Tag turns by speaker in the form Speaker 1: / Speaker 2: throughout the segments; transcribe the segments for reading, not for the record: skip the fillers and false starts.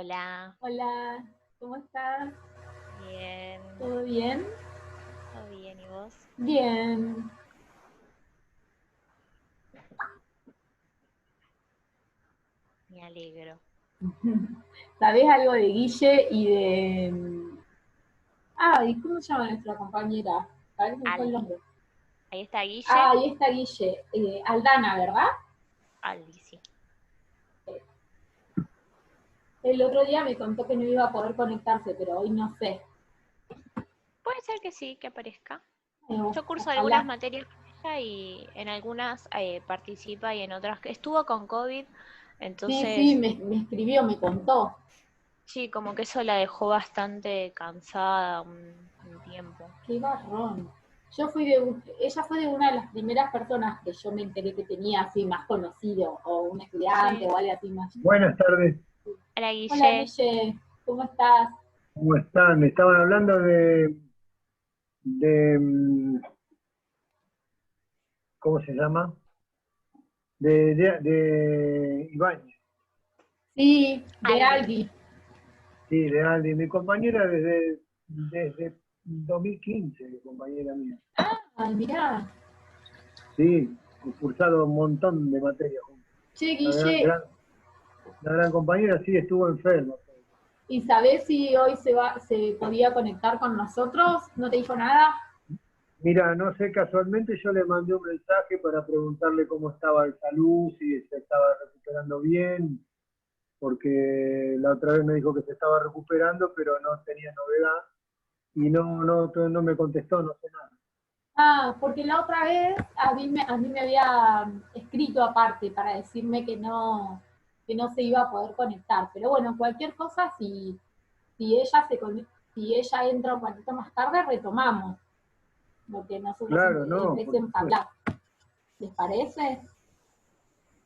Speaker 1: Hola,
Speaker 2: Hola, ¿cómo estás?
Speaker 1: bien,
Speaker 2: ¿Todo bien?
Speaker 1: todo bien, ¿y vos?
Speaker 2: Bien.
Speaker 1: Me alegro.
Speaker 2: ¿Sabés algo de Guille y de... ¿y cómo se llama nuestra compañera? A ver, me fue el
Speaker 1: Aldi.
Speaker 2: nombre.
Speaker 1: Ahí está Guille.
Speaker 2: Ahí está Guille. Aldana, ¿verdad?
Speaker 1: Aldi, sí.
Speaker 2: El otro día me contó que no iba a poder conectarse, pero hoy no sé.
Speaker 1: Puede ser que sí, que aparezca. Yo curso algunas
Speaker 2: Ojalá.
Speaker 1: materias con ella y en algunas participa y en otras que estuvo con COVID,
Speaker 2: Sí,
Speaker 1: entonces
Speaker 2: me escribió, me contó.
Speaker 1: sí, como que eso la dejó bastante cansada un tiempo.
Speaker 2: Qué barrón. Ella fue de una de las primeras personas que yo me enteré que tenía así más conocido, o un estudiante
Speaker 1: Sí.
Speaker 2: o algo así más.
Speaker 3: Buenas tardes,
Speaker 1: Hola
Speaker 2: Hola
Speaker 1: Guille.
Speaker 2: Guille, ¿cómo estás?
Speaker 3: ¿cómo están? Estaban hablando de ¿cómo se llama? De Ibáñez,
Speaker 2: Sí, de
Speaker 1: Aldi.
Speaker 2: Aldi.
Speaker 3: sí, de Aldi, mi compañera desde 2015, compañera mía.
Speaker 2: Ay, mirá.
Speaker 3: Sí, he cursado un montón de materias juntos.
Speaker 2: Che,
Speaker 3: La
Speaker 2: Guille,
Speaker 3: la gran compañera sí estuvo enferma.
Speaker 2: ¿y sabés si hoy se podía conectar con nosotros? ¿No te dijo nada?
Speaker 3: Mira, no sé, casualmente yo le mandé un mensaje para preguntarle cómo estaba de salud, si se estaba recuperando bien, porque la otra vez me dijo que se estaba recuperando, pero no tenía novedad y no me contestó, no sé nada.
Speaker 2: Porque la otra vez a mí me había escrito aparte para decirme que no se iba a poder conectar. Pero bueno, cualquier cosa, si ella entra un poquito más tarde, retomamos lo que nosotros
Speaker 3: Claro, no, por
Speaker 2: empecemos a
Speaker 3: supuesto.
Speaker 2: hablar. ¿Les parece?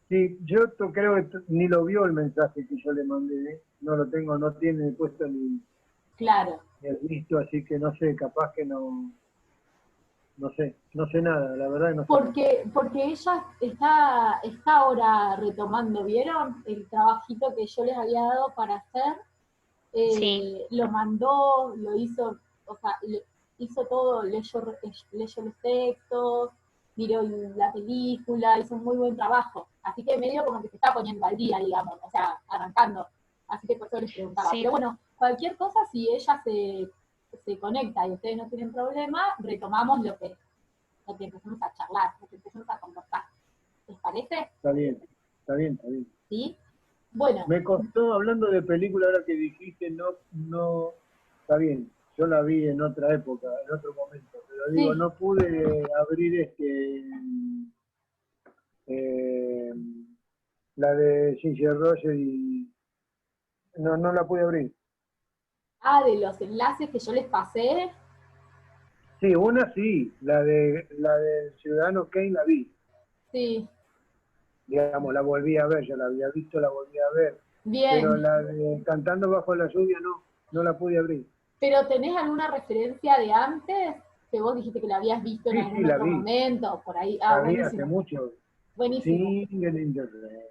Speaker 3: Sí, yo creo que ni lo vio el mensaje que yo le mandé, ¿eh? No lo tengo, no tiene puesto
Speaker 2: Claro.
Speaker 3: ni el visto, así que no sé, capaz que no sé nada, la verdad que no sé nada.
Speaker 2: Porque ella está ahora retomando, ¿vieron? El trabajito que yo les había dado para hacer,
Speaker 1: Sí,
Speaker 2: lo mandó, lo hizo, o sea, hizo todo, leyó los textos, miró la película, hizo un muy buen trabajo. Así que medio como que se está poniendo al día, digamos, o sea, arrancando. Así que por eso les preguntaba. Pero
Speaker 1: sí.
Speaker 2: bueno, cualquier cosa, si ella se conecta y ustedes no tienen problema, retomamos lo que empezamos a charlar, lo que empezamos a conversar. ¿Les parece?
Speaker 3: Está bien, está bien, está bien.
Speaker 2: ¿Sí? Bueno,
Speaker 3: Me costó, hablando de película, ahora que dijiste, está bien, yo la vi en otra época, en otro momento, pero digo,
Speaker 2: sí.
Speaker 3: no pude abrir eh, la de Ginger Roger y no la pude abrir.
Speaker 2: De los enlaces que yo les pasé,
Speaker 3: Sí, una sí, la de Ciudadano Kane la vi,
Speaker 2: sí,
Speaker 3: digamos, la volví a ver, ya la había visto, la volví a ver, pero
Speaker 2: bien.
Speaker 3: la de Cantando bajo la lluvia no la pude abrir.
Speaker 2: Pero ¿tenés alguna referencia de antes? Que vos dijiste que la habías visto en
Speaker 3: Sí, sí,
Speaker 2: algún otro momento, por ahí.
Speaker 3: la vi hace
Speaker 2: Buenísimo,
Speaker 3: mucho.
Speaker 2: buenísimo.
Speaker 3: Singing in the rain.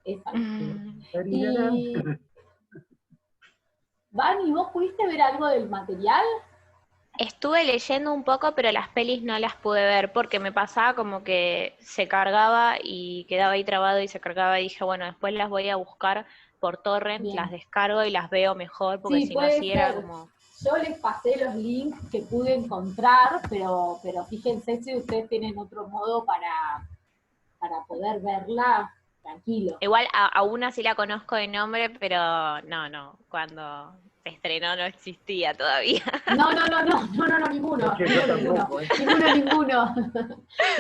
Speaker 2: Esa.
Speaker 1: Mm.
Speaker 2: Y, Van, ¿y vos pudiste ver algo del material?
Speaker 1: Estuve leyendo un poco, pero las pelis no las pude ver porque me pasaba como que se cargaba y quedaba ahí trabado y se cargaba y dije, bueno, después las voy a buscar por torrent, las
Speaker 2: Bien.
Speaker 1: descargo y las veo mejor porque
Speaker 2: Sí,
Speaker 1: si no,
Speaker 2: puede
Speaker 1: sí era
Speaker 2: ser.
Speaker 1: como...
Speaker 2: Yo les pasé los links que pude encontrar, pero fíjense si ustedes tienen otro modo para poder verla tranquilo.
Speaker 1: Igual a una sí la conozco de nombre, pero no, cuando se estrenó no existía todavía.
Speaker 2: No, no, no, no, no, no, no, ninguno,
Speaker 3: Che, yo
Speaker 2: ninguno, ninguno,
Speaker 3: tampoco, ¿eh?
Speaker 2: ninguno, ninguno,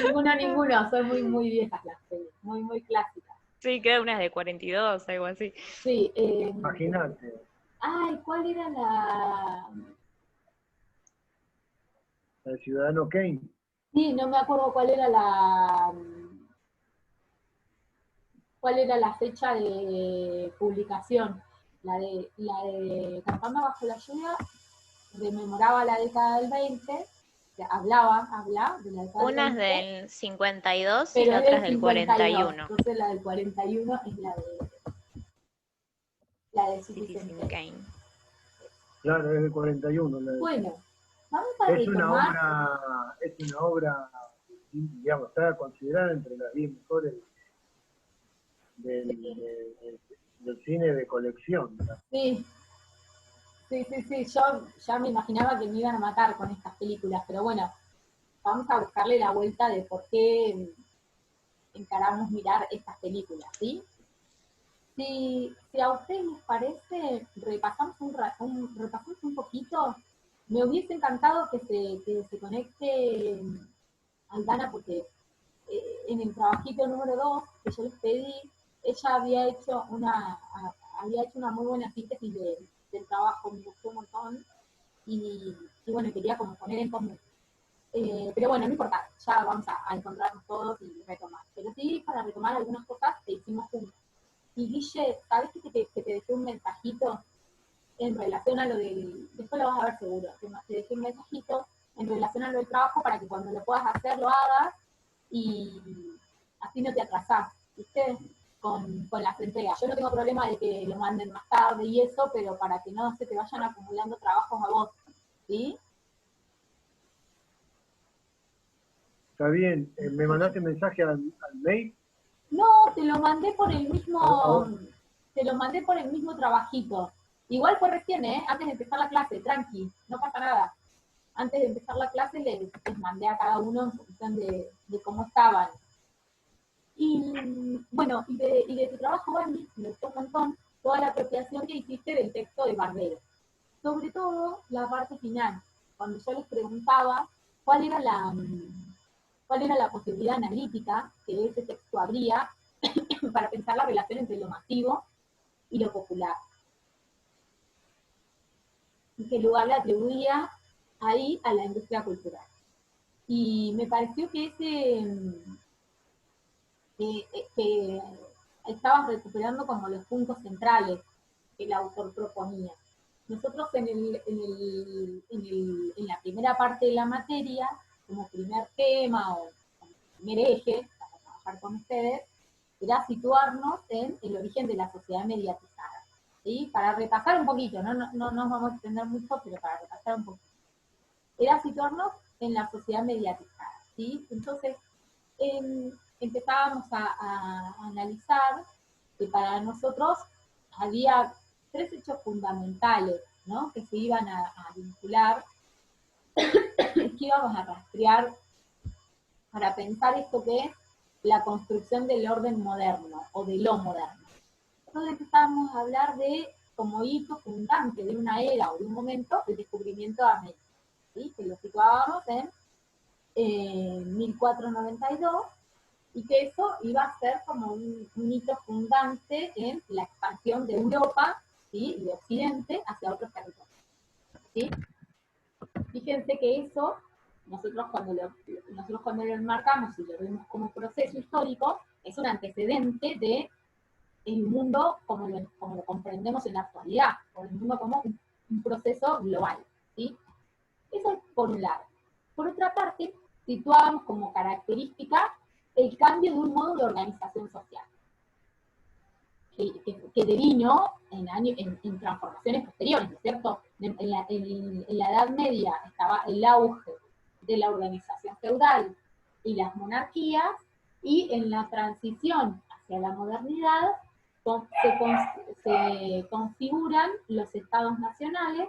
Speaker 2: ninguno, ninguno, son muy, muy viejas las pelis, muy, muy clásicas.
Speaker 1: Sí, creo unas de 42, algo así.
Speaker 2: Sí,
Speaker 3: Imagínate,
Speaker 2: ¿cuál era la...?
Speaker 3: el Ciudadano Kane.
Speaker 2: Sí, no me acuerdo cuál era la fecha de publicación. La de Campana bajo la lluvia rememoraba la década del 20, que habla de la década del
Speaker 1: Unas
Speaker 2: 20,
Speaker 1: del 52 y
Speaker 2: pero
Speaker 1: la
Speaker 2: es
Speaker 1: otra es
Speaker 2: del
Speaker 1: del
Speaker 2: 52.
Speaker 1: 41.
Speaker 2: Entonces la del 41 es La de
Speaker 1: Citizen
Speaker 2: Citizen Kane.
Speaker 1: Kane.
Speaker 3: Claro, es de 41.
Speaker 2: Bueno, vamos a
Speaker 3: Es
Speaker 2: retomar.
Speaker 3: una obra, digamos, está considerada entre las 10 mejores del cine de colección, ¿verdad?
Speaker 2: Sí, sí, yo ya me imaginaba que me iban a matar con estas películas, pero bueno, vamos a buscarle la vuelta de por qué encaramos mirar estas películas, ¿sí? Si a ustedes les parece, repasamos un poquito. Me hubiese encantado que se conecte Aldana, porque en el trabajito número 2 que yo les pedí, ella había hecho una muy buena síntesis del trabajo, me gustó un montón, y bueno, quería como poner en común. Pero bueno, no importa, ya vamos a encontrarnos todos y retomar. Pero sí, para retomar algunas cosas que hicimos juntos. Y Guille, ¿sabes que te dejé un mensajito en relación a lo del... Después lo vas a ver seguro. Te dejé un mensajito en relación a lo del trabajo para que cuando lo puedas hacer lo hagas y así no te atrasás, ¿viste? Con las entregas. Yo no tengo problema de que lo manden más tarde y eso, pero para que no se te vayan acumulando trabajos a vos, ¿sí?
Speaker 3: Está bien, ¿me mandaste mensaje al mail?
Speaker 2: No, te lo mandé por el
Speaker 3: ¿A
Speaker 2: mismo,
Speaker 3: vos?
Speaker 2: te lo mandé por el mismo trabajito. Igual fue recién, antes de empezar la clase, tranqui, no pasa nada. Antes de empezar la clase les mandé a cada uno en función de cómo estaban. Y bueno, y de tu trabajo, Bani, me gustó un montón toda la apropiación que hiciste del texto de Barbero. Sobre todo la parte final, cuando yo les preguntaba cuál era cuál era la posibilidad analítica que ese texto habría para pensar la relación entre lo masivo y lo popular. Y qué lugar le atribuía ahí a la industria cultural. Y me pareció que que estabas recuperando como los puntos centrales que el autor proponía. Nosotros en la primera parte de la materia, como primer tema o como primer eje para trabajar con ustedes, era situarnos en el origen de la sociedad mediatizada. ¿Sí? Para repasar un poquito, no nos vamos a extender mucho, pero para repasar un poquito. Era situarnos en la sociedad mediatizada. ¿Sí? Entonces, empezábamos a analizar que para nosotros había tres hechos fundamentales, ¿no? Que se iban a vincular, que íbamos a rastrear para pensar esto que es la construcción del orden moderno o de lo moderno. Entonces empezamos a hablar de, como hito fundante de una era o de un momento, el descubrimiento de América, ¿sí? Que lo situábamos en 1492, y que eso iba a ser como un hito fundante en la expansión de Europa, ¿sí? Y de Occidente hacia otros territorios, ¿sí? Fíjense que eso, nosotros cuando lo enmarcamos y lo vemos como proceso histórico, es un antecedente de el mundo como lo comprendemos en la actualidad, o el mundo como un proceso global, ¿sí? Eso es por un lado. Por otra parte, situábamos como característica el cambio de un modo de organización social, que devino en transformaciones posteriores, ¿no es cierto? En la Edad Media estaba el auge de la organización feudal y las monarquías, y en la transición hacia la modernidad se configuran los estados nacionales,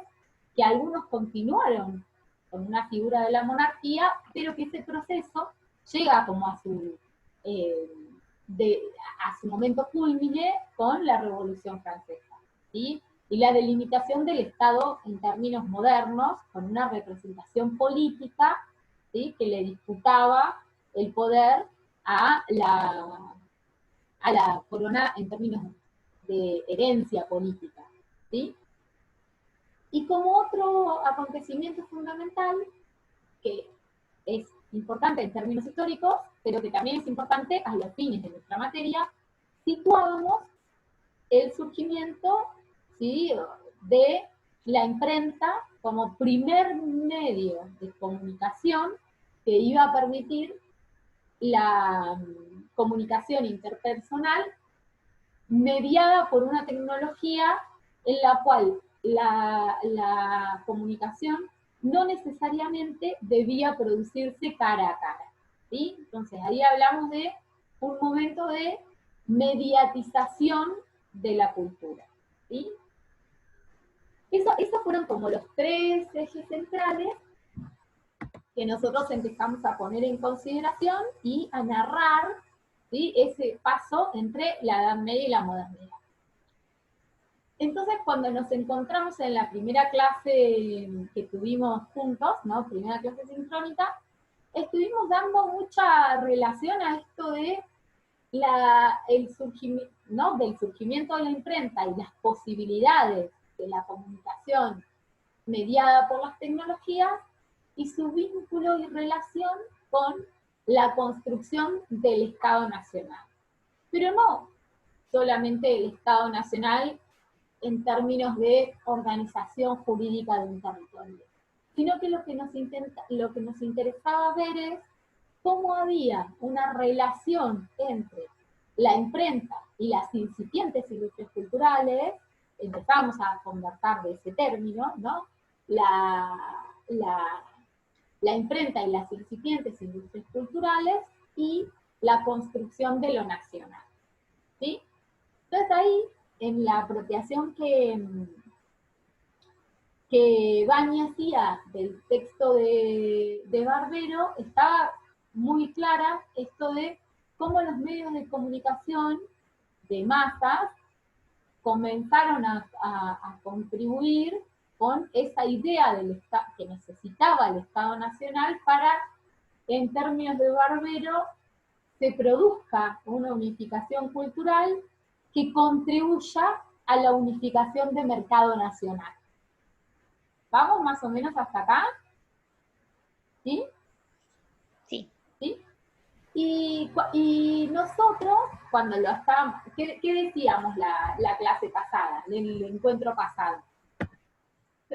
Speaker 2: que algunos continuaron con una figura de la monarquía, pero que ese proceso llega como eh, a su momento culmine con la Revolución Francesa, ¿sí? Y la delimitación del Estado en términos modernos, con una representación política, ¿sí? Que le disputaba el poder a la corona en términos de herencia política, ¿sí? Y como otro acontecimiento fundamental, que es importante en términos históricos, pero que también es importante a los fines de nuestra materia, situábamos el surgimiento, ¿sí? De la imprenta como primer medio de comunicación que iba a permitir la comunicación interpersonal mediada por una tecnología en la cual la comunicación no necesariamente debía producirse cara a cara, ¿sí? Entonces ahí hablamos de un momento de mediatización de la cultura, ¿sí? Esos fueron como los tres ejes centrales que nosotros empezamos a poner en consideración y a narrar, ¿sí?, ese paso entre la Edad Media y la modernidad. Entonces, cuando nos encontramos en la primera clase que tuvimos juntos, ¿no?, primera clase sincrónica, estuvimos dando mucha relación a esto de del surgimiento de la imprenta y las posibilidades de la comunicación mediada por las tecnologías y su vínculo y relación con la construcción del Estado Nacional. Pero no solamente el Estado Nacional en términos de organización jurídica de un territorio, sino que lo que nos interesaba ver es cómo había una relación entre la imprenta y las incipientes industrias culturales. Empezamos a conversar de ese término, ¿no? La imprenta y las incipientes industrias culturales y la construcción de lo nacional, ¿sí? Entonces ahí, en la apropiación que Bani hacía del texto de Barbero, estaba muy clara esto de cómo los medios de comunicación de masas comenzaron a contribuir con esa idea que necesitaba el Estado Nacional para, en términos de Barbero, se produzca una unificación cultural que contribuya a la unificación de mercado nacional. ¿Vamos más o menos hasta acá? ¿Sí?
Speaker 1: Sí.
Speaker 2: ¿Sí? Y nosotros, cuando lo estábamos, ¿qué decíamos la clase pasada, el encuentro pasado?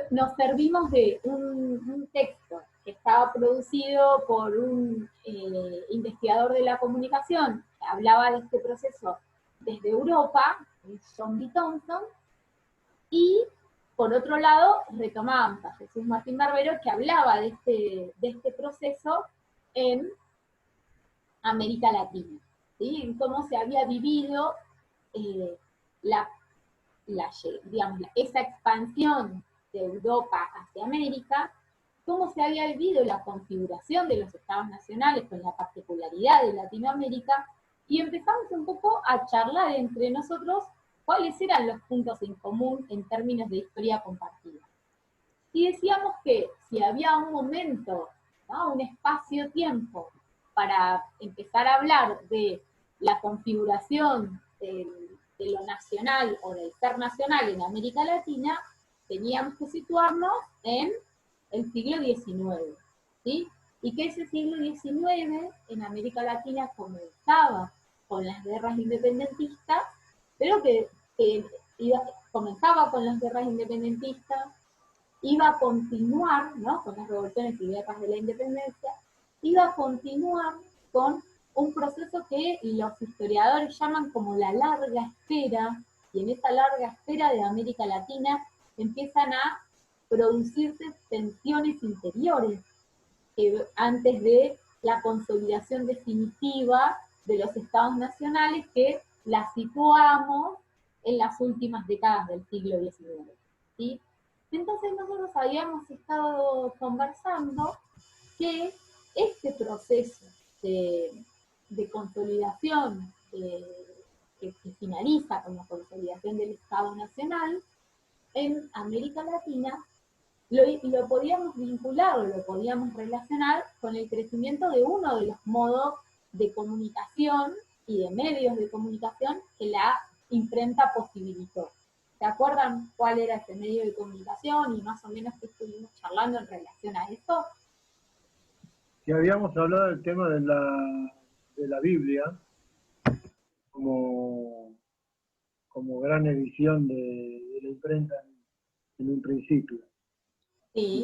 Speaker 2: Nos servimos de un texto que estaba producido por un investigador de la comunicación, que hablaba de este proceso desde Europa, John B. Thompson, y por otro lado retomábamos a Jesús Martín Barbero, que hablaba de este proceso en América Latina, ¿sí? En cómo se había vivido esa expansión de Europa hacia América, cómo se había vivido la configuración de los estados nacionales con la particularidad de Latinoamérica, y empezamos un poco a charlar entre nosotros cuáles eran los puntos en común en términos de historia compartida. Y decíamos que si había un momento, ¿no?, un espacio-tiempo para empezar a hablar de la configuración de lo nacional o del ser nacional en América Latina, teníamos que situarnos en el siglo XIX, ¿sí? Y que ese siglo XIX en América Latina comenzaba con las guerras independentistas, pero que comenzaba con las guerras independentistas, iba a continuar, ¿no?, con las revoluciones y guerras de la independencia, iba a continuar con un proceso que los historiadores llaman como la larga espera, y en esa larga espera de América Latina empiezan a producirse tensiones interiores antes de la consolidación definitiva de los estados nacionales, que las situamos en las últimas décadas del siglo XIX, ¿sí? Entonces nosotros habíamos estado conversando que este proceso de consolidación que finaliza con la consolidación del Estado Nacional en América Latina, lo podíamos vincular o lo podíamos relacionar con el crecimiento de uno de los modos de comunicación y de medios de comunicación que la imprenta posibilitó. ¿Se acuerdan cuál era ese medio de comunicación y más o menos qué estuvimos charlando en relación a eso?
Speaker 3: Si habíamos hablado del tema de la Biblia como gran edición de la imprenta en un principio.
Speaker 2: Sí.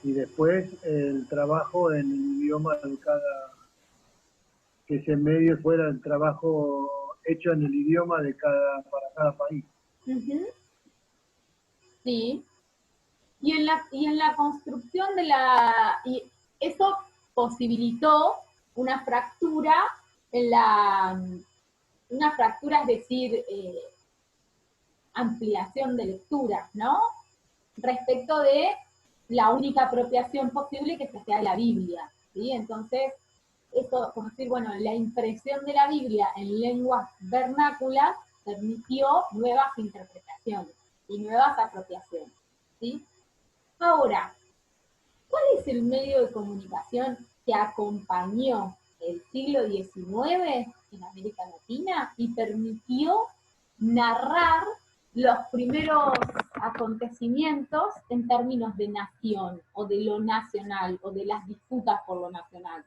Speaker 3: Y después el trabajo en el idioma de que ese medio fuera el trabajo hecho en el idioma para cada país.
Speaker 2: Uh-huh. Sí. Y en la construcción y eso posibilitó una fractura una fractura, es decir, ampliación de lecturas, ¿no? Respecto de la única apropiación posible que se hacía de la Biblia, ¿sí? Entonces, esto, como decir, bueno, la impresión de la Biblia en lenguas vernáculas permitió nuevas interpretaciones y nuevas apropiaciones, ¿sí? Ahora, ¿cuál es el medio de comunicación que acompañó el siglo XIX en América Latina y permitió narrar los primeros acontecimientos en términos de nación o de lo nacional o de las disputas por lo nacional?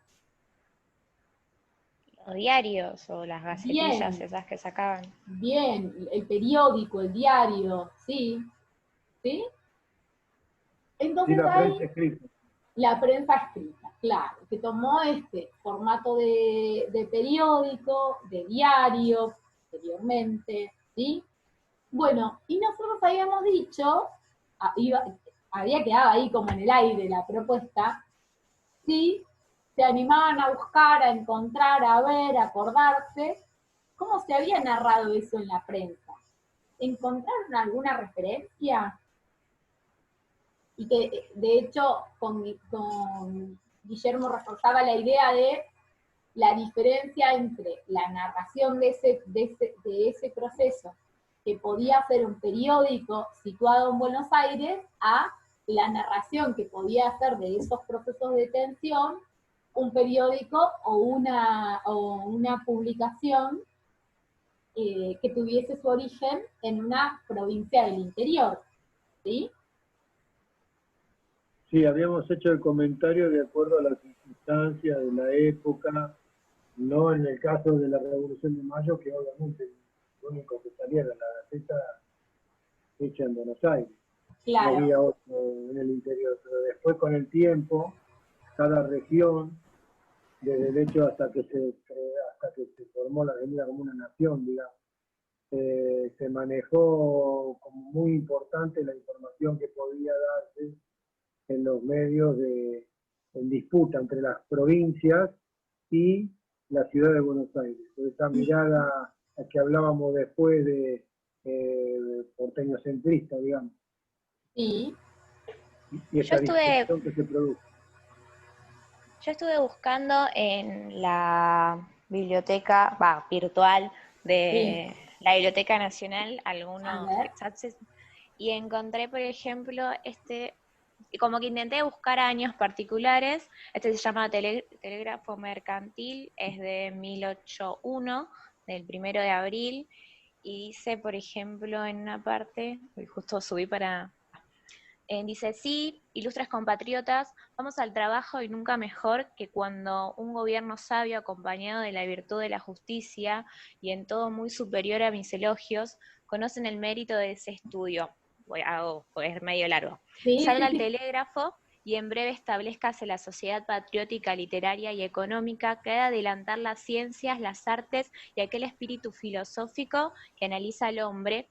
Speaker 1: Los diarios o las gacetillas
Speaker 2: Bien,
Speaker 1: esas que sacaban.
Speaker 2: bien, el periódico, el diario, sí, ¿sí?
Speaker 3: Sí,
Speaker 2: Entonces
Speaker 3: la
Speaker 2: ahí
Speaker 3: prensa escrita.
Speaker 2: la prensa escrita, claro, que tomó este formato de periódico, de diario, anteriormente, ¿sí? Bueno, y nosotros habíamos dicho, había quedado ahí como en el aire la propuesta, si se animaban a buscar, a encontrar, a ver, a acordarse, cómo se había narrado eso en la prensa. ¿Encontraron alguna referencia? Y que de hecho con Guillermo reforzaba la idea de la diferencia entre la narración de ese proceso que podía ser un periódico situado en Buenos Aires a la narración que podía ser de esos procesos de detención un periódico o una publicación que tuviese su origen en una provincia del interior, ¿sí?
Speaker 3: Sí, habíamos hecho el comentario de acuerdo a las circunstancias de la época, no en el caso de la Revolución de Mayo, que obviamente lo único que salía era la Gaceta hecha en Buenos Aires, no
Speaker 2: Claro,
Speaker 3: había otro en el interior, pero después con el tiempo, cada región, desde el hecho hasta que se formó la Argentina como una nación, digamos, se manejó como muy importante la información que podía darse en los medios en disputa entre las provincias y la ciudad de Buenos Aires. Esa mirada a que hablábamos después de porteño centrista, digamos,
Speaker 2: sí,
Speaker 3: y
Speaker 1: Yo
Speaker 3: esa
Speaker 1: estuve,
Speaker 3: discusión que se produjo.
Speaker 1: yo estuve buscando en la biblioteca, virtual
Speaker 2: sí.
Speaker 1: de la Biblioteca Nacional
Speaker 2: A
Speaker 1: algunos
Speaker 2: ver,
Speaker 1: exámenes y encontré, por ejemplo, y como que intenté buscar años particulares. Este se llama Telégrafo Mercantil, es de 1801, del 1 de abril, y dice, por ejemplo, en una parte, justo subí para... dice, sí, ilustres compatriotas, vamos al trabajo y nunca mejor que cuando un gobierno sabio acompañado de la virtud de la justicia y en todo muy superior a mis elogios, conocen el mérito de ese estudio. Pues es medio largo.
Speaker 2: sí,
Speaker 1: Salga
Speaker 2: sí,
Speaker 1: al
Speaker 2: sí,
Speaker 1: telégrafo y en breve establezcase la sociedad patriótica, literaria y económica que ha de adelantar las ciencias, las artes y aquel espíritu filosófico que analiza al hombre.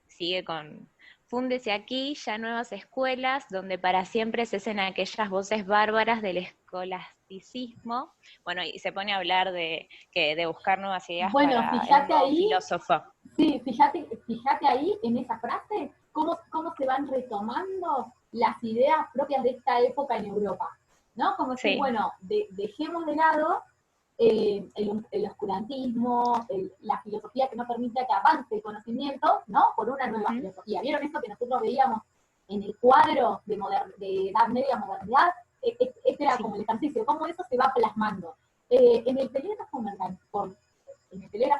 Speaker 1: Sigue con, fúndese aquí ya nuevas escuelas donde para siempre cesen aquellas voces bárbaras del escolasticismo. Bueno, y se pone a hablar de buscar nuevas ideas
Speaker 2: bueno,
Speaker 1: para un
Speaker 2: fíjate
Speaker 1: nuevo
Speaker 2: ahí,
Speaker 1: filósofo.
Speaker 2: sí, fíjate ahí en esa frase, cómo se van retomando las ideas propias de esta época en Europa, ¿no? Como decir,
Speaker 1: Sí.
Speaker 2: bueno, dejemos de lado el oscurantismo, la filosofía que no permite que avance el conocimiento, ¿no? Por una nueva
Speaker 1: Uh-huh.
Speaker 2: filosofía. ¿Vieron eso que nosotros veíamos en el cuadro de Edad Media, modernidad? Este era
Speaker 1: Sí.
Speaker 2: como el ejercicio, cómo eso se va plasmando. En el telégrafo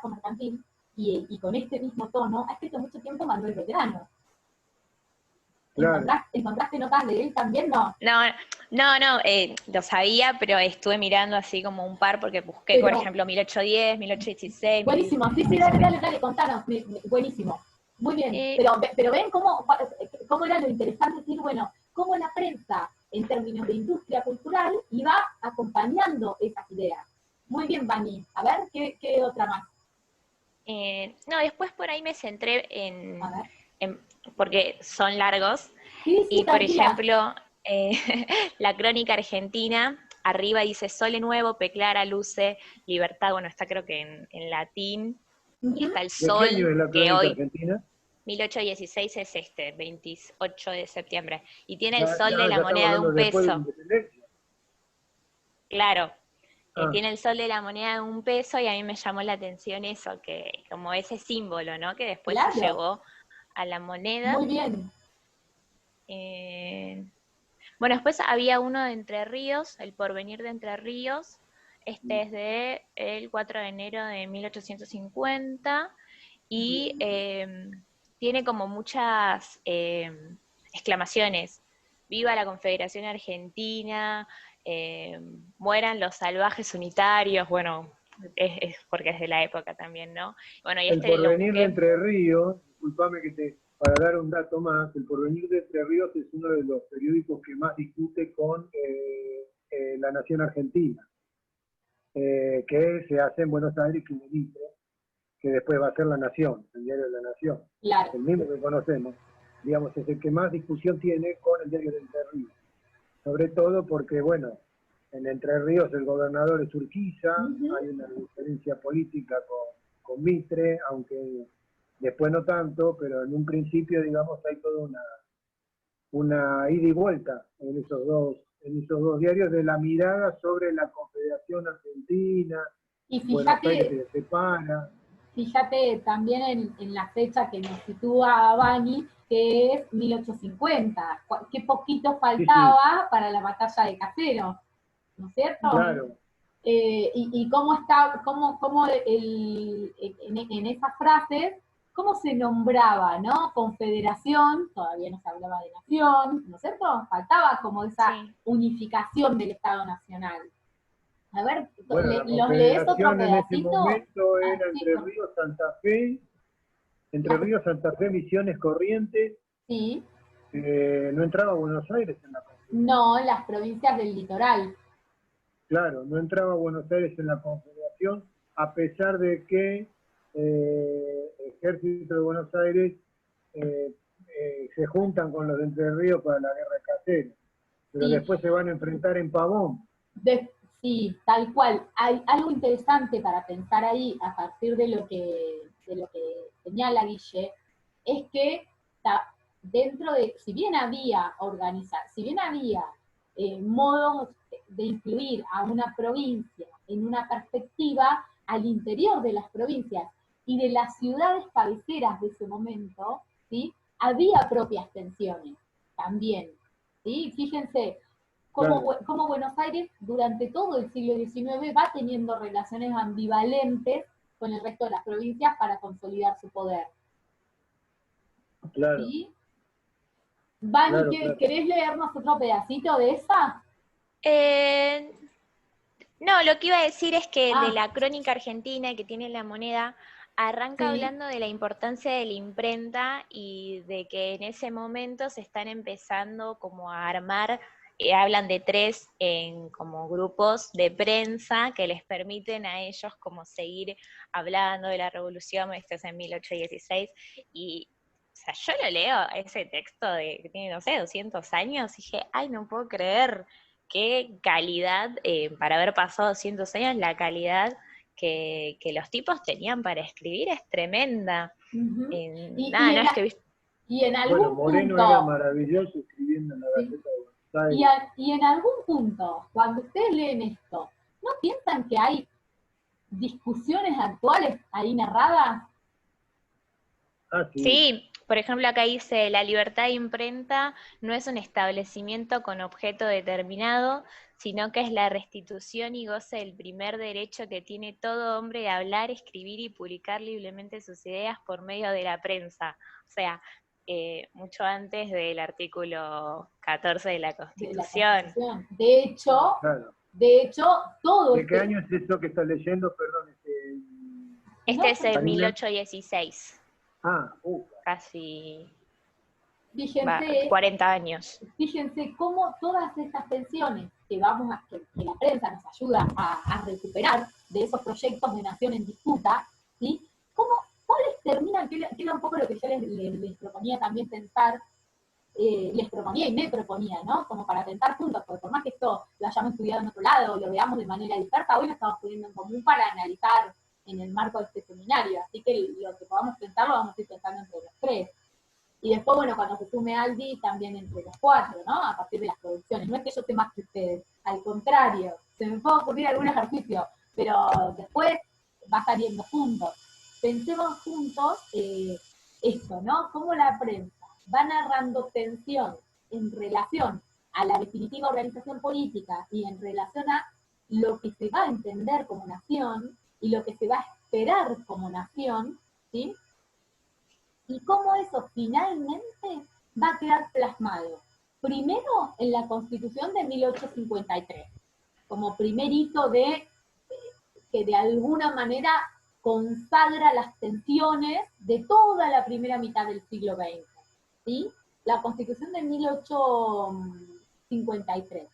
Speaker 2: mercantil y con este mismo tono, ha escrito mucho tiempo Manuel Belgrano.
Speaker 3: Claro,
Speaker 2: ¿Encontraste notas de él también? No.
Speaker 1: No, lo sabía, pero estuve mirando así como un par porque busqué, por
Speaker 2: Pero
Speaker 1: ejemplo, 1810, 1816,
Speaker 2: buenísimo, sí, sí, dale, dale,
Speaker 1: 1700.
Speaker 2: dale, contanos, buenísimo. Muy bien,
Speaker 1: Eh,
Speaker 2: pero ven cómo era lo interesante decir, bueno, cómo la prensa, en términos de industria cultural, iba acompañando esas ideas. Muy bien, Bani. A ver, ¿qué otra más?
Speaker 1: no, después por ahí me centré
Speaker 2: A ver.
Speaker 1: en porque son largos.
Speaker 2: Sí, sí,
Speaker 1: Y por
Speaker 2: tranquila.
Speaker 1: ejemplo, eh, la crónica argentina, arriba dice Sole Nuevo, Peclara, Luce, Libertad, bueno, está creo que en latín, y
Speaker 2: Ujú.
Speaker 1: está el
Speaker 3: ¿De qué año
Speaker 1: sol,
Speaker 3: es la
Speaker 1: que
Speaker 3: crónica
Speaker 1: hoy,
Speaker 3: argentina?
Speaker 1: 1816 es 28 de septiembre, y tiene el
Speaker 3: Ya,
Speaker 1: sol de la
Speaker 3: ya estamos
Speaker 1: moneda de
Speaker 3: hablando
Speaker 1: un
Speaker 3: después de la
Speaker 1: peso,
Speaker 3: independencia.
Speaker 1: claro,
Speaker 3: Ah,
Speaker 1: tiene el sol de la moneda de un peso, y a mí me llamó la atención eso, que como ese símbolo, ¿no? Que después se
Speaker 2: Claro,
Speaker 1: llevó a la moneda.
Speaker 2: muy bien.
Speaker 1: Eh, Bueno, después había uno de Entre Ríos, El Porvenir de Entre Ríos. Este es de el 4 de enero de 1850 y tiene como muchas exclamaciones. Viva la Confederación Argentina, mueran los salvajes unitarios, bueno, es porque es de la época también, ¿no? Bueno, y
Speaker 3: El
Speaker 1: este lo
Speaker 3: Porvenir de
Speaker 1: busqué.
Speaker 3: Entre Ríos, disculpame para dar un dato más, el Porvenir de Entre Ríos es uno de los periódicos que más discute con la Nación Argentina, que se hace en Buenos Aires, que dice que después va a ser La Nación, el diario de la Nación,
Speaker 2: Claro.
Speaker 3: el mismo que conocemos, digamos, es el que más discusión tiene con el diario de Entre Ríos, sobre todo porque, bueno, en Entre Ríos el gobernador es Urquiza,
Speaker 2: Ujú.
Speaker 3: hay una diferencia política con Mitre, aunque después no tanto, pero en un principio, digamos, hay toda una ida y vuelta en esos dos diarios de la mirada sobre la Confederación Argentina,
Speaker 2: Y
Speaker 3: Buenos Aires
Speaker 2: fíjate,
Speaker 3: se separa.
Speaker 2: fíjate también en la fecha que nos sitúa Bani, que es 1850. Qué poquito
Speaker 3: Sí, sí,
Speaker 2: faltaba para la batalla de Caseros, ¿no es cierto?
Speaker 1: Ujú.
Speaker 3: claro,
Speaker 2: Y cómo está, cómo en esas frases, cómo se nombraba, ¿no? Confederación, todavía no se hablaba de nación, ¿no es cierto? Faltaba como esa
Speaker 1: Sí.
Speaker 2: unificación del Estado Nacional. A ver,
Speaker 3: bueno, la
Speaker 2: ¿los lees otro
Speaker 3: Confederación en ese
Speaker 2: pedacito?
Speaker 3: momento
Speaker 2: Ah,
Speaker 3: era
Speaker 2: sí,
Speaker 3: Entre
Speaker 2: las,
Speaker 3: Ríos, Santa Fe, Misiones, Corrientes,
Speaker 2: sí,
Speaker 3: no entraba a Buenos Aires en la Confederación.
Speaker 2: no, las provincias del litoral.
Speaker 3: Claro, no entraba a Buenos Aires en la Confederación, a pesar de que Ejército de Buenos Aires eh, se juntan con los de Entre Ríos para la guerra de Caseros, pero
Speaker 2: Sí,
Speaker 3: después se van a enfrentar en Pavón.
Speaker 2: sí, tal cual. Hay algo interesante para pensar ahí a partir de lo que señala Guille, es que dentro de, si bien había modos de incluir a una provincia en una perspectiva al interior de las provincias y de las ciudades cabeceras de ese momento, ¿sí? Había propias tensiones también. ¿Sí? Fíjense,
Speaker 3: Claro,
Speaker 2: cómo Buenos Aires durante todo el siglo XIX va teniendo relaciones ambivalentes con el resto de las provincias para consolidar su poder.
Speaker 3: claro,
Speaker 2: ¿Sí? Vani,
Speaker 3: claro, claro.
Speaker 2: ¿querés leernos otro pedacito de esa?
Speaker 1: Eh, no, lo que iba a decir es que el de
Speaker 2: Ah,
Speaker 1: la crónica argentina que tiene la moneda arranca
Speaker 2: sí,
Speaker 1: hablando de la importancia de la imprenta y de que en ese momento se están empezando como a armar, hablan de tres como grupos de prensa que les permiten a ellos como seguir hablando de la revolución, esto es en 1816, y o sea, yo lo leo, ese texto que tiene, no sé, 200 años, y dije, ay, no puedo creer qué calidad, para haber pasado 200 años, la calidad que los tipos tenían para escribir es tremenda.
Speaker 2: uh-huh. y,
Speaker 1: Nada,
Speaker 2: y,
Speaker 1: no
Speaker 2: en,
Speaker 1: es que viste.
Speaker 2: y en
Speaker 3: Bueno,
Speaker 2: algún
Speaker 3: Moreno era
Speaker 2: punto,
Speaker 3: maravilloso escribiendo en la
Speaker 2: ¿sí?
Speaker 3: Gaceta de Buenos Aires.
Speaker 2: Y en algún punto, cuando ustedes leen esto, ¿no piensan que hay discusiones actuales ahí narradas?
Speaker 3: Ah, sí,
Speaker 1: Sí, por ejemplo, acá dice, la libertad de imprenta no es un establecimiento con objeto determinado, sino que es la restitución y goce del primer derecho que tiene todo hombre de hablar, escribir y publicar libremente sus ideas por medio de la prensa. O sea, mucho antes del artículo 14 de la
Speaker 2: De la
Speaker 1: Constitución.
Speaker 2: Constitución.
Speaker 3: claro.
Speaker 2: De hecho, todo
Speaker 3: ¿De qué
Speaker 2: este,
Speaker 3: año es esto que estás leyendo? Perdón,
Speaker 1: Este
Speaker 2: ¿no?
Speaker 1: es el
Speaker 3: Karina.
Speaker 1: 1816,
Speaker 3: Ah,
Speaker 1: casi va,
Speaker 2: Fíjense,
Speaker 1: 40 años.
Speaker 2: fíjense cómo todas estas tensiones que la prensa nos ayuda a recuperar de esos proyectos de nación en disputa, ¿sí? ¿Cuáles terminan, que era un poco lo que yo les proponía también pensar, les proponía y me proponía, ¿no? Como para pensar juntos, porque por más que esto lo hayamos estudiado en otro lado, lo veamos de manera dispersa, hoy lo estamos poniendo en común para analizar en el marco de este seminario, así que lo que podamos pensar lo vamos a ir pensando entre los tres. Y después, bueno, cuando se sume Aldi, también entre los cuatro, ¿no? A partir de las producciones. No es que yo esté más que ustedes, al contrario, se me puede ocurrir algún ejercicio, pero después va saliendo juntos. Pensemos juntos esto, ¿no? Cómo la prensa va narrando tensión en relación a la definitiva organización política y en relación a lo que se va a entender como nación y lo que se va a esperar como nación, ¿sí? Y cómo eso finalmente va a quedar plasmado. Primero en la Constitución de 1853, como primer hito que de alguna manera consagra las tensiones de toda la primera mitad del siglo XX. ¿Sí? La Constitución de 1853.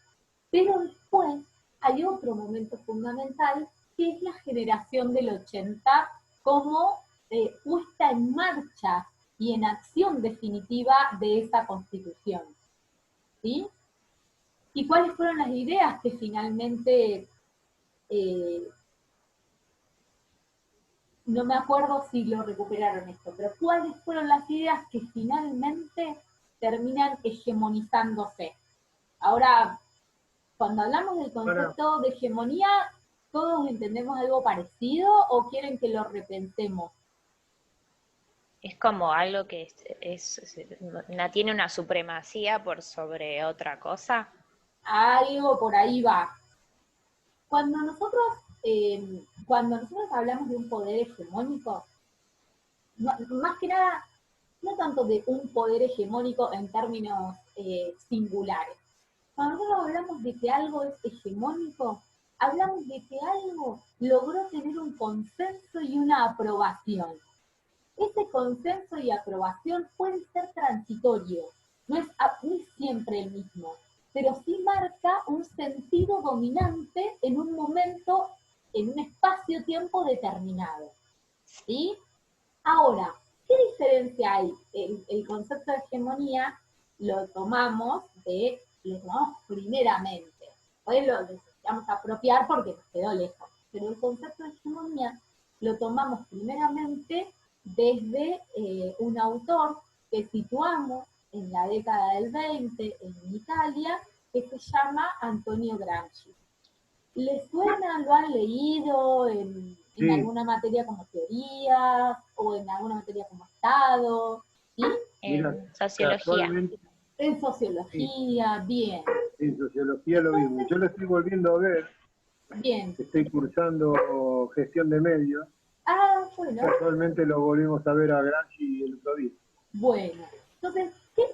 Speaker 2: Pero después hay otro momento fundamental, que es la generación del 80 como puesta en marcha y en acción definitiva de esa Constitución. ¿Sí? ¿Y cuáles fueron las ideas que finalmente no me acuerdo si lo recuperaron esto, pero cuáles fueron las ideas que finalmente terminan hegemonizándose? Ahora, cuando hablamos del concepto de hegemonía, ¿todos entendemos algo parecido o quieren que lo repensemos?
Speaker 1: Es como algo que tiene una supremacía por sobre otra cosa.
Speaker 2: Algo por ahí va. Cuando nosotros hablamos de un poder hegemónico, más que nada, no tanto de un poder hegemónico en términos singulares. Cuando nosotros hablamos de que algo es hegemónico, hablamos de que algo logró tener un consenso y una aprobación. Ese consenso y aprobación pueden ser transitorios, no es siempre el mismo, pero sí marca un sentido dominante en un momento, en un espacio-tiempo determinado. ¿Sí? Ahora, ¿qué diferencia hay? El concepto de hegemonía lo tomamos primeramente. Hoy lo necesitamos apropiar porque nos quedó lejos. Pero el concepto de hegemonía lo tomamos primeramente desde un autor que situamos en la década del 20 en Italia, que se llama Antonio Gramsci. ¿Les suena? ¿Lo han leído en alguna materia como teoría o en alguna materia como Estado? ¿Sí?
Speaker 1: En sociología.
Speaker 2: En sociología, sí. Bien.
Speaker 3: En sociología lo mismo. Yo lo estoy volviendo a ver.
Speaker 2: Bien.
Speaker 3: Estoy cursando gestión de medios.
Speaker 2: Ah, bueno.
Speaker 3: Casualmente lo volvimos a ver a Gramsci el otro día.
Speaker 2: Bueno, entonces, ¿qué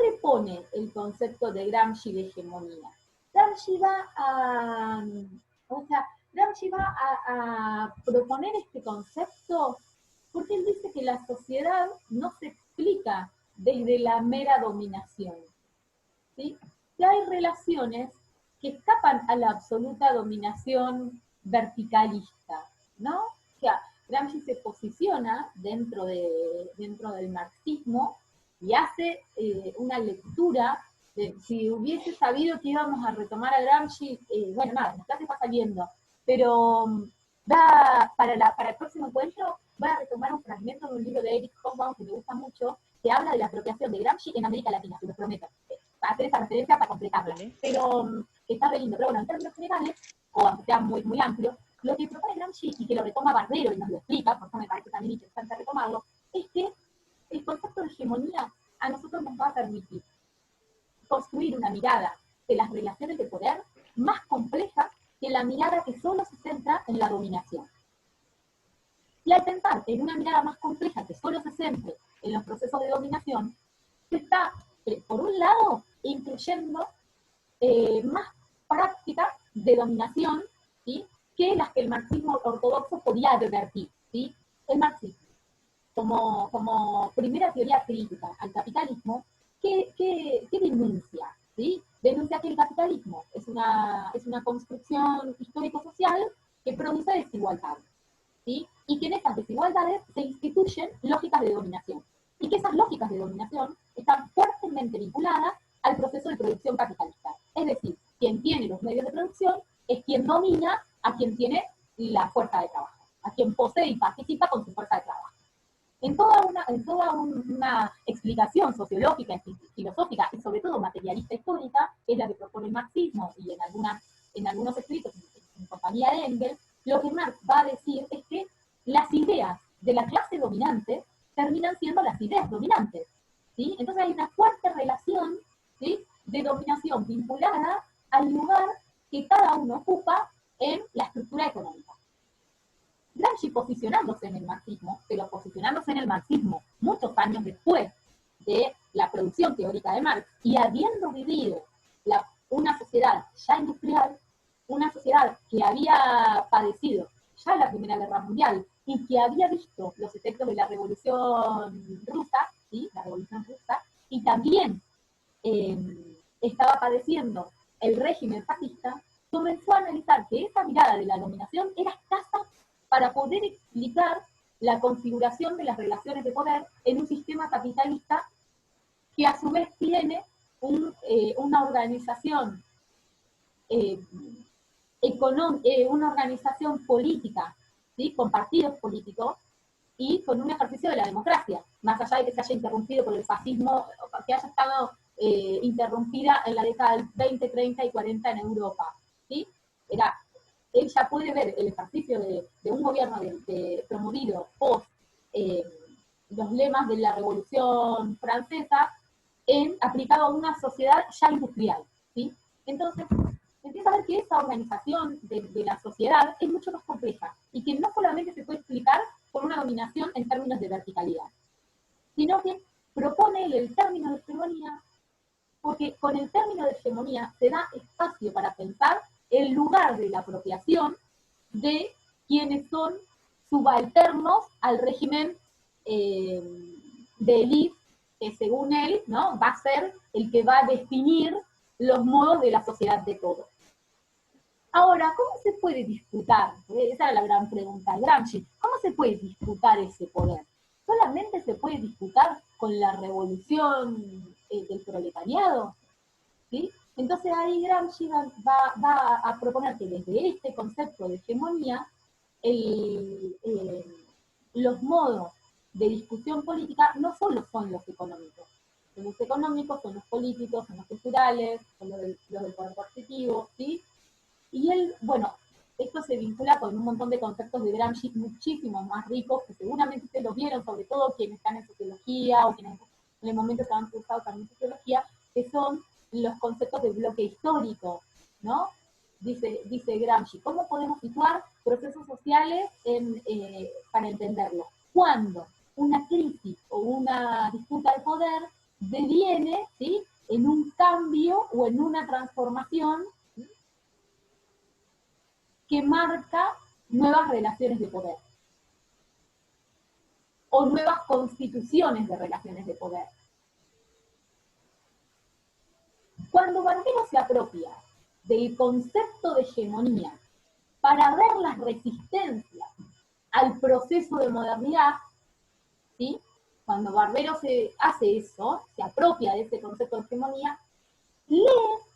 Speaker 2: repone el concepto de Gramsci de hegemonía? Gramsci va a proponer este concepto porque él dice que la sociedad no se explica desde la mera dominación, ¿sí? Que hay relaciones que escapan a la absoluta dominación verticalista, ¿no? O sea, Gramsci se posiciona dentro del marxismo y hace una lectura de, si hubiese sabido que íbamos a retomar a Gramsci, bueno, nada, la clase está saliendo, pero para el próximo encuentro voy a retomar un fragmento de un libro de Eric Hobsbawm que me gusta mucho, que habla de la apropiación de Gramsci en América Latina, se lo prometo, para hacer esa referencia para completarla, pero está re lindo, pero bueno, en términos generales, o aunque sea muy, muy amplio, lo que propone Gramsci, y que lo retoma Barbero y nos lo explica, por eso me parece también interesante retomarlo, es que el concepto de hegemonía a nosotros nos va a permitir construir una mirada de las relaciones de poder más compleja que la mirada que solo se centra en la dominación. Y al pensar en una mirada más compleja que solo se centre en los procesos de dominación, se está, por un lado, incluyendo más prácticas de dominación, ¿sí? Que las que el marxismo ortodoxo podía advertir, ¿sí? El marxismo, como primera teoría crítica al capitalismo, ¿qué denuncia? ¿Sí? Denuncia que el capitalismo es una construcción histórico-social que produce desigualdad, ¿sí? y que en esas desigualdades se instituyen lógicas de dominación, y que esas lógicas de dominación están fuertemente vinculadas al proceso de producción capitalista. Es decir, quien tiene los medios de producción es quien domina a quien tiene la fuerza de trabajo, a quien posee y participa con su fuerza de trabajo. En toda una explicación sociológica, filosófica y sobre todo materialista histórica, es la que propone el marxismo y en algunos escritos en compañía de Engels, lo que Marx va a decir es que las ideas de la clase dominante terminan siendo las ideas dominantes, ¿sí? Entonces hay una fuerte relación, ¿sí?, de dominación vinculada al lugar que cada uno ocupa en la estructura económica. Gramsci posicionándose en el marxismo, pero posicionándose en el marxismo muchos años después de la producción teórica de Marx, y habiendo vivido una sociedad ya industrial, una sociedad que había padecido ya la Primera Guerra Mundial y que había visto los efectos de la Revolución Rusa, ¿sí?, la Revolución Rusa, y también estaba padeciendo el régimen fascista, comenzó a analizar que esa mirada de la dominación era escasa para poder explicar la configuración de las relaciones de poder en un sistema capitalista que a su vez tiene una organización una organización política, ¿sí?, con partidos políticos y con un ejercicio de la democracia, más allá de que se haya interrumpido por el fascismo, que haya estado interrumpida en la década del 20, 30 y 40 en Europa, ¿sí? Él ya puede ver el ejercicio de un gobierno promovido post los lemas de la Revolución Francesa aplicado a una sociedad ya industrial, ¿sí? Entonces, empieza a ver que esa organización de la sociedad es mucho más compleja y que no solamente se puede explicar por una dominación en términos de verticalidad, sino que propone el término de hegemonía, porque con el término de hegemonía se da espacio para pensar el lugar de la apropiación de quienes son subalternos al régimen de élite, que según él, ¿no?, va a ser el que va a definir los modos de la sociedad de todos. Ahora, ¿cómo se puede disputar? Esa era la gran pregunta de Gramsci. ¿Cómo se puede disputar ese poder? ¿Solamente se puede disputar con la revolución del proletariado? ¿Sí? Entonces ahí Gramsci va a proponer que desde este concepto de hegemonía, los modos de discusión política no solo son los económicos. Son los económicos, son los políticos, son los culturales, son los del poder coercitivo, ¿sí? Y él, bueno, esto se vincula con un montón de conceptos de Gramsci muchísimos más ricos, que seguramente ustedes los vieron, sobre todo quienes están en sociología o quienes en el momento que han cursado también sociología, que son los conceptos de bloque histórico, ¿no? Dice Gramsci, ¿cómo podemos situar procesos sociales para entenderlo? Cuando una crisis o una disputa de poder deviene, ¿sí?, en un cambio o en una transformación, ¿sí?, que marca nuevas relaciones de poder o nuevas constituciones de relaciones de poder. Cuando Barbero se apropia del concepto de hegemonía para ver las resistencias al proceso de modernidad, ¿sí?, cuando Barbero hace eso, se apropia de ese concepto de hegemonía, lee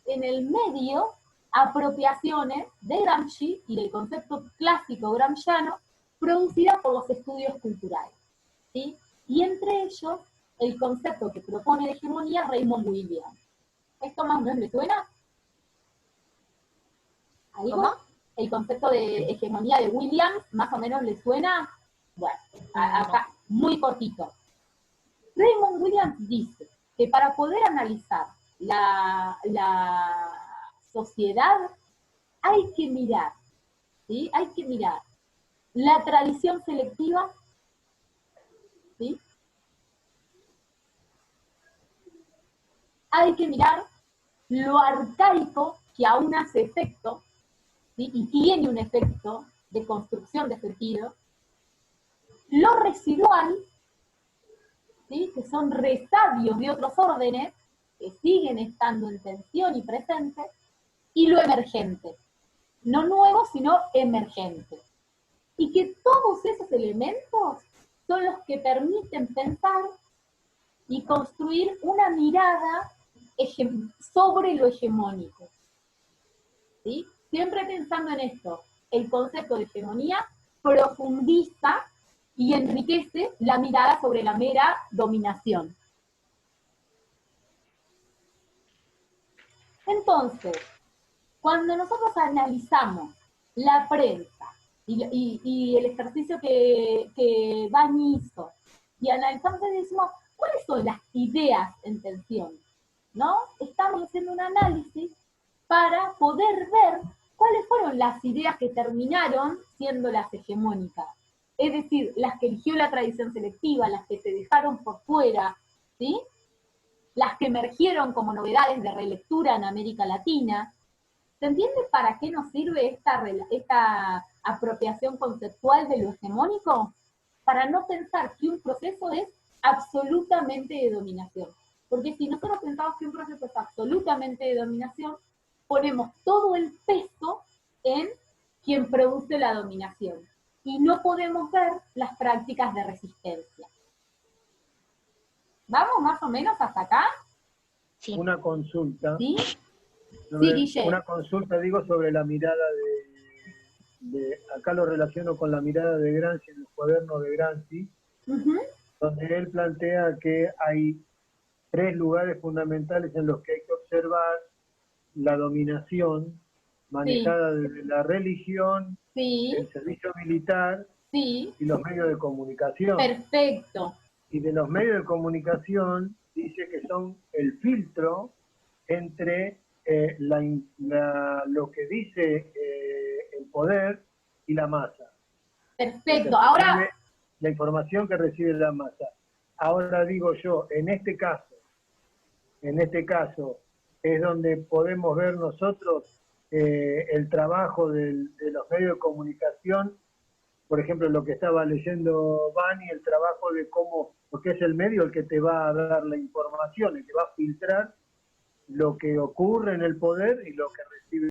Speaker 2: en el medio apropiaciones de Gramsci y del concepto clásico gramsciano producidas por los estudios culturales, ¿sí? Y entre ellos, el concepto que propone de hegemonía Raymond Williams. ¿Esto más o menos le suena? ¿Algo? ¿El concepto de hegemonía de Williams más o menos le suena? Bueno, acá, muy cortito. Raymond Williams dice que para poder analizar la sociedad hay que mirar, ¿sí?, hay que mirar la tradición selectiva, ¿sí?, hay que mirar lo arcaico que aún hace efecto, ¿sí?, y tiene un efecto de construcción de sentido, lo residual, ¿sí?, que son resabios de otros órdenes que siguen estando en tensión y presentes, y lo emergente, no nuevo, sino emergente. y que todos esos elementos son los que permiten pensar y construir una mirada sobre lo hegemónico. ¿Sí? Siempre pensando en esto, el concepto de hegemonía profundiza y enriquece la mirada sobre la mera dominación. Entonces, cuando nosotros analizamos la prensa y el ejercicio que Bani hizo, y analizamos y decimos, ¿cuáles son las ideas en tensión? ¿No? Estamos haciendo un análisis para poder ver cuáles fueron las ideas que terminaron siendo las hegemónicas. Es decir, las que eligió la tradición selectiva, las que se dejaron por fuera, ¿sí? Las que emergieron como novedades de relectura en América Latina. ¿Se entiende para qué nos sirve esta apropiación conceptual de lo hegemónico? Para no pensar que un proceso es absolutamente de dominación. Porque si nosotros pensamos que un proceso es absolutamente de dominación, ponemos todo el peso en quien produce la dominación. Y no podemos ver las prácticas de resistencia. ¿Vamos más o menos hasta acá?
Speaker 1: Sí.
Speaker 3: Una consulta.
Speaker 2: ¿Sí?
Speaker 3: Sobre,
Speaker 2: Sí, Guille.
Speaker 3: una consulta, digo, sobre la mirada acá lo relaciono con la mirada de Gramsci en el cuaderno de Gramsci, donde él plantea que hay 3 lugares fundamentales en los que hay que observar la dominación manejada desde la religión, el servicio militar y los medios de comunicación.
Speaker 2: Perfecto.
Speaker 3: Y de los medios de comunicación dice que son el filtro entre lo que dice el poder y la masa.
Speaker 2: Perfecto. Ahora,
Speaker 3: la información que recibe la masa. Ahora digo yo, en este caso es donde podemos ver nosotros el trabajo de los medios de comunicación, por ejemplo, lo que estaba leyendo Bani, el trabajo de cómo, porque es el medio el que te va a dar la información, el que va a filtrar lo que ocurre en el poder y lo que recibe